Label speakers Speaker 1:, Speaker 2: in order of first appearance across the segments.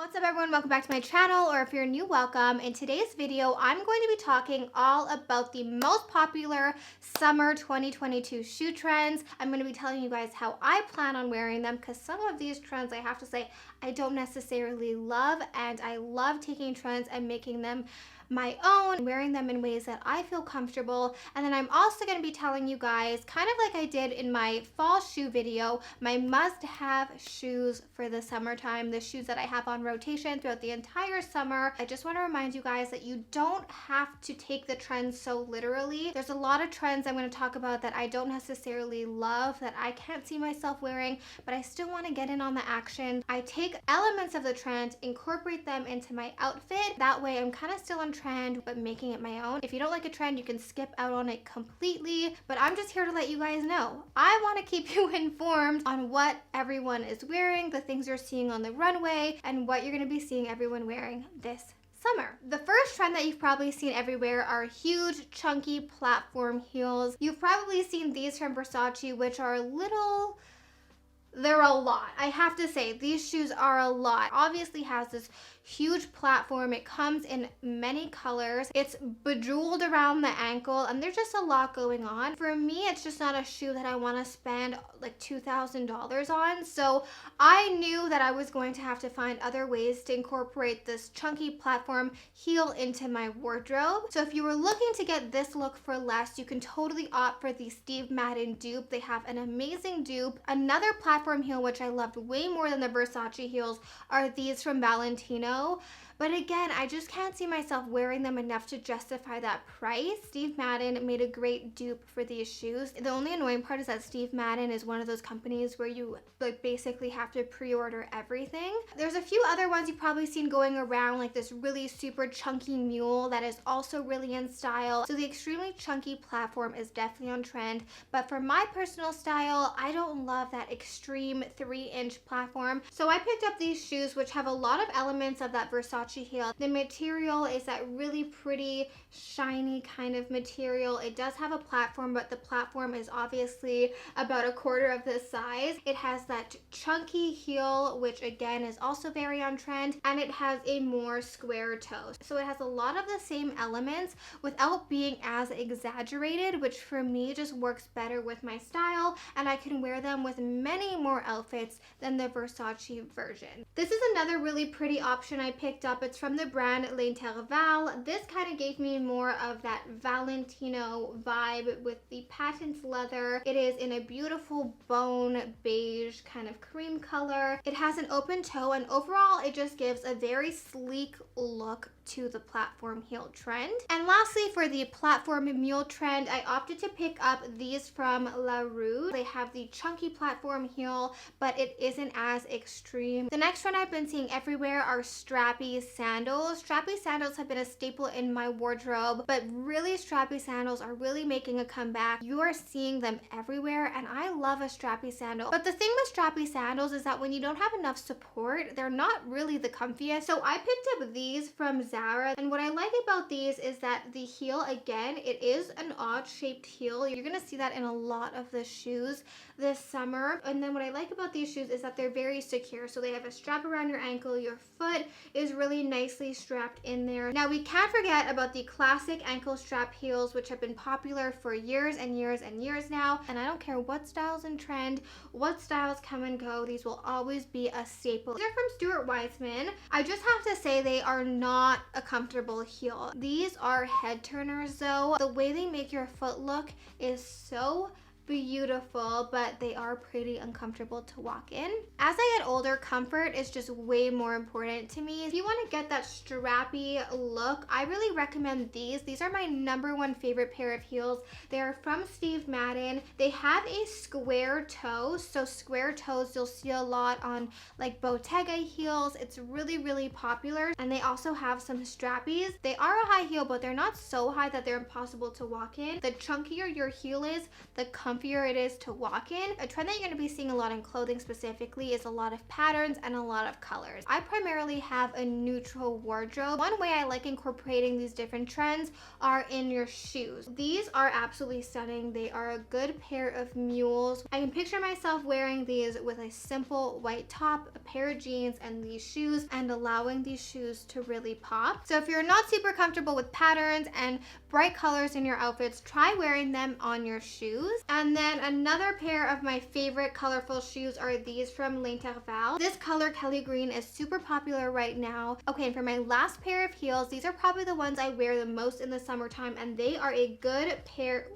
Speaker 1: What's up everyone, welcome back to my channel, or if you're new, welcome. In today's video, I'm going to be talking all about the most popular summer 2022 shoe trends. I'm going to be telling you guys how I plan on wearing them because some of these trends, I have to say, I don't necessarily love, and I love taking trends and making them my own, wearing them in ways that I feel comfortable. And then I'm also going to be telling you guys, kind of like I did in my fall shoe video, my must-have shoes for the summertime, the shoes that I have on rotation throughout the entire summer. I just want to remind you guys that you don't have to take the trends so literally. There's a lot of trends I'm going to talk about that I don't necessarily love, that I can't see myself wearing, but I still want to get in on the action. I take elements of the trend, incorporate them into my outfit. That way I'm kind of still on trend but making it my own. If you don't like a trend, you can skip out on it completely, but I'm just here to let you guys know. I want to keep you informed on what everyone is wearing, the things you're seeing on the runway, and what you're going to be seeing everyone wearing this summer. The first trend that you've probably seen everywhere are huge chunky platform heels. You've probably seen these from Versace, which are they're a lot. I have to say, these shoes are a lot. Obviously has this huge platform. It comes in many colors. It's bejeweled around the ankle, and there's just a lot going on. For me, it's just not a shoe that I want to spend like $2,000 on. So I knew that I was going to have to find other ways to incorporate this chunky platform heel into my wardrobe. So if you were looking to get this look for less, you can totally opt for the Steve Madden dupe. They have an amazing dupe. Another platform heel, which I loved way more than the Versace heels, are these from Valentino. But again, I just can't see myself wearing them enough to justify that price. Steve Madden made a great dupe for these shoes. The only annoying part is that Steve Madden is one of those companies where you like basically have to pre-order everything. There's a few other ones you've probably seen going around, like this really super chunky mule that is also really in style. So the extremely chunky platform is definitely on trend. But for my personal style, I don't love that extreme 3-inch platform. So I picked up these shoes, which have a lot of elements of that Versace heel. The material is that really pretty shiny kind of material. It does have a platform, but the platform is obviously about 1/4 of the size. It has that chunky heel, which again is also very on trend, and it has a more square toe. So it has a lot of the same elements without being as exaggerated, which for me just works better with my style, and I can wear them with many more outfits than the Versace version. This is another really pretty option I picked up. It's from the brand L'Intervalle. This kind of gave me more of that Valentino vibe with the patent leather. It is in a beautiful bone beige kind of cream color. It has an open toe, and overall it just gives a very sleek look to the platform heel trend. And lastly, for the platform mule trend, I opted to pick up these from La Rue. They have the chunky platform heel, but it isn't as extreme. The next trend I've been seeing everywhere are strappy sandals. Strappy sandals have been a staple in my wardrobe, but really strappy sandals are really making a comeback. You are seeing them everywhere, and I love a strappy sandal. But the thing with strappy sandals is that when you don't have enough support, they're not really the comfiest. So I picked up these from Zara, and what I like about these is that the heel, again, it is an odd shaped heel. You're gonna see that in a lot of the shoes this summer. And then what I like about these shoes is that they're very secure. So they have a strap around your ankle. Your foot is really nicely strapped in there. Now we can't forget about the classic ankle strap heels, which have been popular for years and years and years now. And I don't care what styles in trend, what styles come and go, these will always be a staple. These are from Stuart Weitzman. I just have to say they are not a comfortable heel. These are head turners though. The way they make your foot look is so beautiful, but they are pretty uncomfortable to walk in. As I get older, comfort is just way more important to me. If you want to get that strappy look, I really recommend these. These are my #1 favorite pair of heels. They are from Steve Madden. They have a square toe, so square toes you'll see a lot on like Bottega heels. It's really, really popular. And they also have some strappies. They are a high heel, but they're not so high that they're impossible to walk in. The chunkier your heel is, the comfier comfier it is to walk in. A trend that you're going to be seeing a lot in clothing specifically is a lot of patterns and a lot of colors. I primarily have a neutral wardrobe. One way I like incorporating these different trends are in your shoes. These are absolutely stunning. They are a good pair of mules. I can picture myself wearing these with a simple white top, a pair of jeans, and these shoes, and allowing these shoes to really pop. So if you're not super comfortable with patterns and bright colors in your outfits, try wearing them on your shoes. And then another pair of my favorite colorful shoes are these from L'Intervalle. This color, Kelly Green, is super popular right now. Okay, and for my last pair of heels, these are probably the ones I wear the most in the summertime, and they are a good pair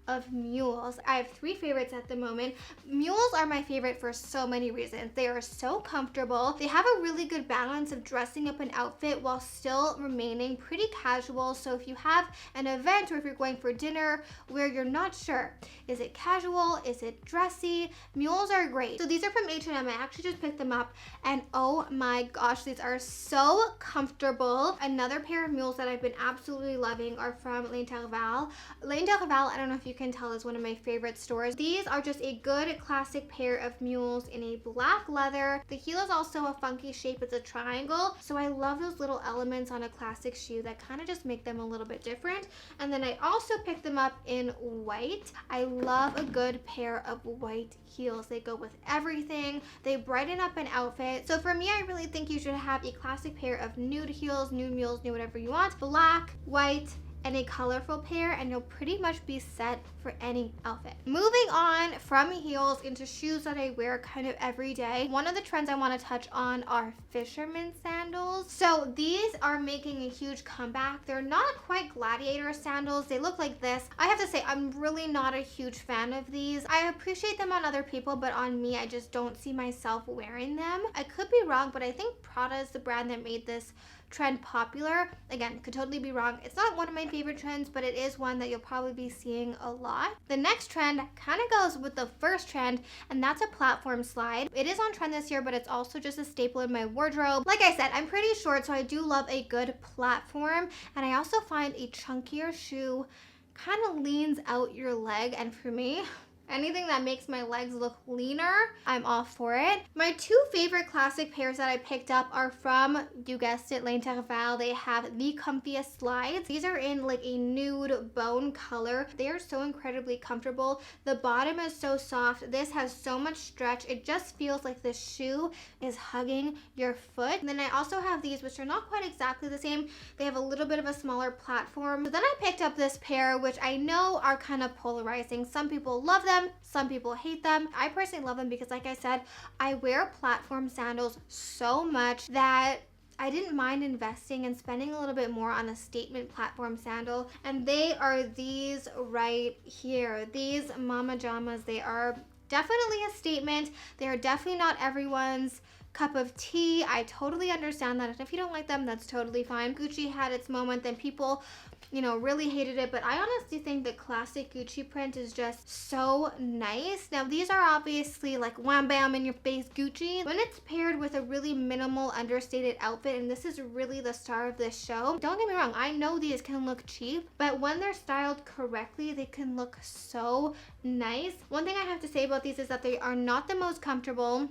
Speaker 1: of mules. I have 3 favorites at the moment. Mules are my favorite for so many reasons. They are so comfortable. They have a really good balance of dressing up an outfit while still remaining pretty casual. So if you have an event or if you're going for dinner where you're not sure, is it casual? Is it dressy? Mules are great. So these are from H&M. I actually just picked them up and oh my gosh, these are so comfortable. Another pair of mules that I've been absolutely loving are from L'Intervalle. L'Intervalle, I don't know if you can tell, is one of my favorite stores. These are just a good classic pair of mules in a black leather. The heel is also a funky shape. It's a triangle. So I love those little elements on a classic shoe that kind of just make them a little bit different. And then I also picked them up in white. I love a good pair of white heels. They go with everything. They brighten up an outfit. So for me, I really think you should have a classic pair of nude heels, nude mules, nude whatever you want, black, white, and a colorful pair, and you'll pretty much be set for any outfit. Moving on from heels into shoes that I wear kind of every day. One of the trends I want to touch on are fisherman sandals. So these are making a huge comeback. They're not quite gladiator sandals. They look like this. I have to say, I'm really not a huge fan of these. I appreciate them on other people, but on me, I just don't see myself wearing them. I could be wrong, but I think Prada is the brand that made this trend popular. Again, could totally be wrong. It's not one of my favorite trends, but it is one that you'll probably be seeing a lot. The next trend kind of goes with the first trend, and that's a platform slide. It is on trend this year, but it's also just a staple in my wardrobe. Like I said, I'm pretty short, so I do love a good platform, and I also find a chunkier shoe kind of leans out your leg, and for me, anything that makes my legs look leaner, I'm all for it. My 2 favorite classic pairs that I picked up are from, you guessed it, L'Intervalle. They have the comfiest slides. These are in like a nude bone color. They are so incredibly comfortable. The bottom is so soft. This has so much stretch. It just feels like the shoe is hugging your foot. And then I also have these, which are not quite exactly the same. They have a little bit of a smaller platform. So then I picked up this pair, which I know are kind of polarizing. Some people love them. Some people hate them. I personally love them because, like I said, I wear platform sandals so much that I didn't mind investing and spending a little bit more on a statement platform sandal. And they are these right here. These Mama Jamas, they are definitely a statement. They are definitely not everyone's cup of tea. I totally understand that. And if you don't like them, that's totally fine. Gucci had its moment, then people, you know, really hated it, but I honestly think the classic Gucci print is just so nice. Now these are obviously like wham bam in your face Gucci. When it's paired with a really minimal understated outfit, and this is really the star of this show, don't get me wrong, I know these can look cheap, but when they're styled correctly, they can look so nice. One thing I have to say about these is that they are not the most comfortable.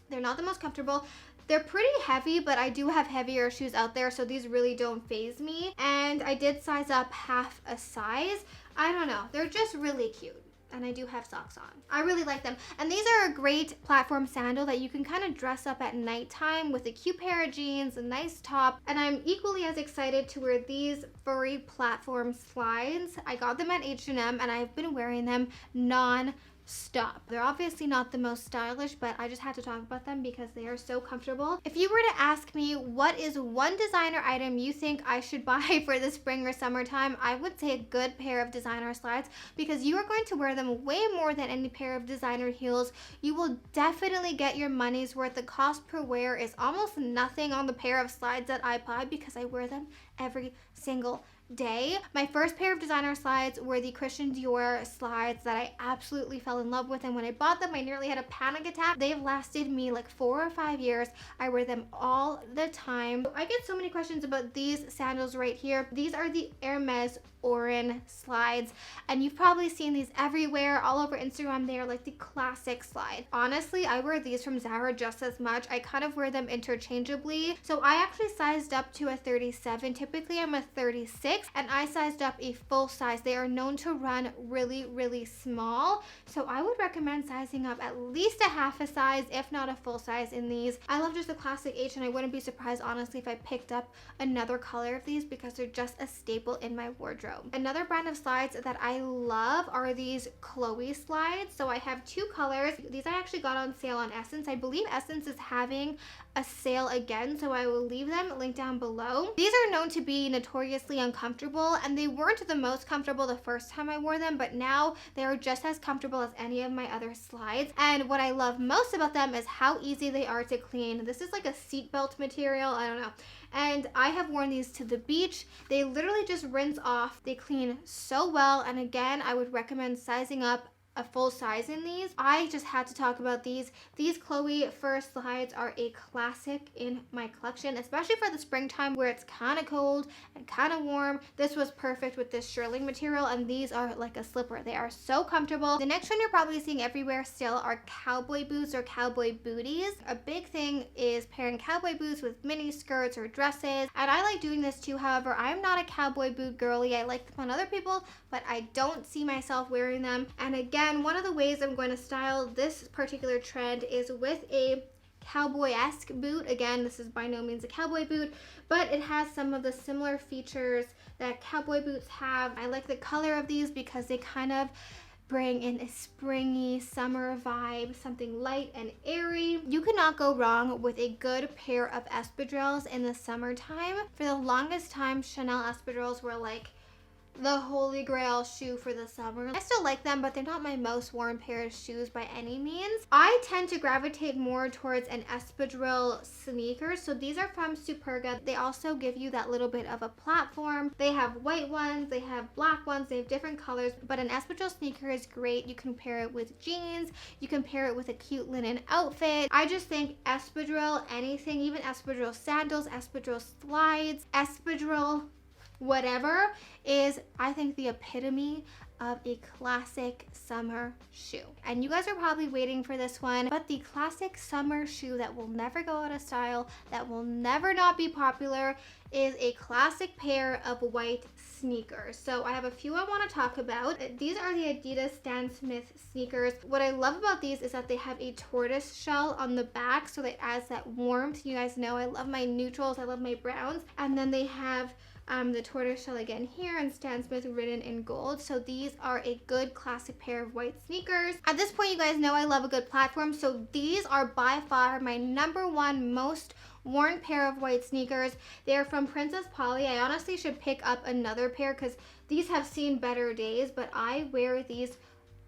Speaker 1: They're not the most comfortable. They're pretty heavy, but I do have heavier shoes out there, so these really don't faze me. And I did size up half a size. I don't know. They're just really cute. And I do have socks on. I really like them. And these are a great platform sandal that you can kind of dress up at nighttime with a cute pair of jeans, a nice top. And I'm equally as excited to wear these furry platform slides. I got them at H&M and I've been wearing them non-stop. They're obviously not the most stylish, but I just had to talk about them because they are so comfortable. If you were to ask me what is one designer item you think I should buy for the spring or summertime, I would say a good pair of designer slides because you are going to wear them way more than any pair of designer heels. You will definitely get your money's worth. The cost per wear is almost nothing on the pair of slides that I buy because I wear them every single day. My first pair of designer slides were the Christian Dior slides that I absolutely fell in love with, and when I bought them I nearly had a panic attack. They've lasted me like 4 or 5 years. I wear them all the time. I get so many questions about these sandals right here. These are the Hermes Orin slides, and you've probably seen these everywhere all over Instagram. They are like the classic slide. Honestly, I wear these from Zara just as much. I kind of wear them interchangeably. So I actually sized up to a 37. Typically I'm a 36, and I sized up a full size. They are known to run really small, so I would recommend sizing up at least a half a size, if not a full size, in these. I love just the classic H, and I wouldn't be surprised honestly if I picked up another color of these because they're just a staple in my wardrobe. Another brand of slides that I love are these Chloe slides. So I have 2 colors. These I actually got on sale on Essence. I believe Essence is having a sale again, so I will leave them linked down below. These are known to be notoriously uncomfortable, and they weren't the most comfortable the first time I wore them, but now they are just as comfortable as any of my other slides. And what I love most about them is how easy they are to clean. This is like a seatbelt material, I don't know. And I have worn these to the beach. They literally just rinse off. They clean so well, and again, I would recommend sizing up a full size in these. I just had to talk about these. These Chloe fur slides are a classic in my collection, especially for the springtime where it's kind of cold and kind of warm. This was perfect with this shearling material, and these are like a slipper. They are so comfortable. The next one you're probably seeing everywhere still are cowboy boots or cowboy booties. A big thing is pairing cowboy boots with mini skirts or dresses, and I like doing this too. However, I'm not a cowboy boot girly. I like them on other people, but I don't see myself wearing them. And again, one of the ways I'm going to style this particular trend is with a cowboy-esque boot. Again, this is by no means a cowboy boot, but it has some of the similar features that cowboy boots have. I like the color of these because they kind of bring in a springy summer vibe, something light and airy. You cannot go wrong with a good pair of espadrilles in the summertime. For the longest time, Chanel espadrilles were like the holy grail shoe for the summer. I still like them, but they're not my most worn pair of shoes by any means. I tend to gravitate more towards an espadrille sneaker. So these are from Superga. They also give you that little bit of a platform. They have white ones, they have black ones, they have different colors, but an espadrille sneaker is great. You can pair it with jeans, you can pair it with a cute linen outfit. I just think espadrille anything, even espadrille sandals, espadrille slides, espadrille whatever, is I think the epitome of a classic summer shoe. And you guys are probably waiting for this one, but the classic summer shoe that will never go out of style, that will never not be popular, is a classic pair of white sneakers. So I have a few I want to talk about. These are the Adidas Stan Smith sneakers. What I love about these is that they have a tortoise shell on the back, so that adds that warmth. You guys know I love my neutrals, I love my browns, and then they have the tortoise shell again here, and Stan Smith written in gold. So these are a good classic pair of white sneakers. At this point, you guys know I love a good platform, so these are by far my #1 most worn pair of white sneakers. They are from Princess Polly. I honestly should pick up another pair because these have seen better days, but I wear these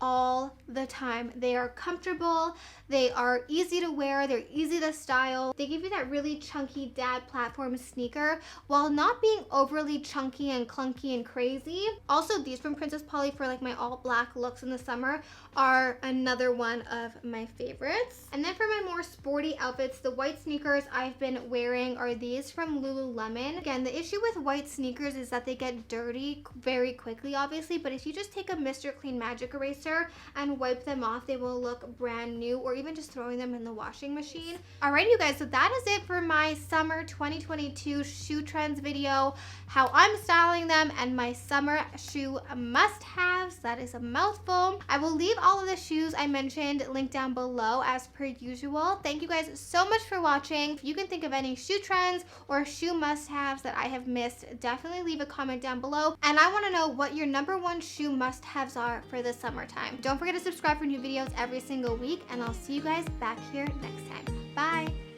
Speaker 1: all the time. They are comfortable, they are easy to wear, they're easy to style. They give you that really chunky dad platform sneaker while not being overly chunky and clunky and crazy. Also, these from Princess Polly for like my all black looks in the summer are another one of my favorites. And then for my more sporty outfits, the white sneakers I've been wearing are these from Lululemon. Again, the issue with white sneakers is that they get dirty very quickly, obviously, but if you just take a Mr. Clean Magic Eraser and wipe them off, they will look brand new, or even just throwing them in the washing machine. Alright, you guys, so that is it for my summer 2022 shoe trends video, how I'm styling them, and my summer shoe must-haves. That is a mouthful. I will leave all of the shoes I mentioned linked down below as per usual. Thank you guys so much for watching. If you can think of any shoe trends or shoe must-haves that I have missed, definitely leave a comment down below, and I want to know what your #1 shoe must-haves are for the summertime. Don't forget to subscribe for new videos every single week, and I'll see you guys back here next time. Bye!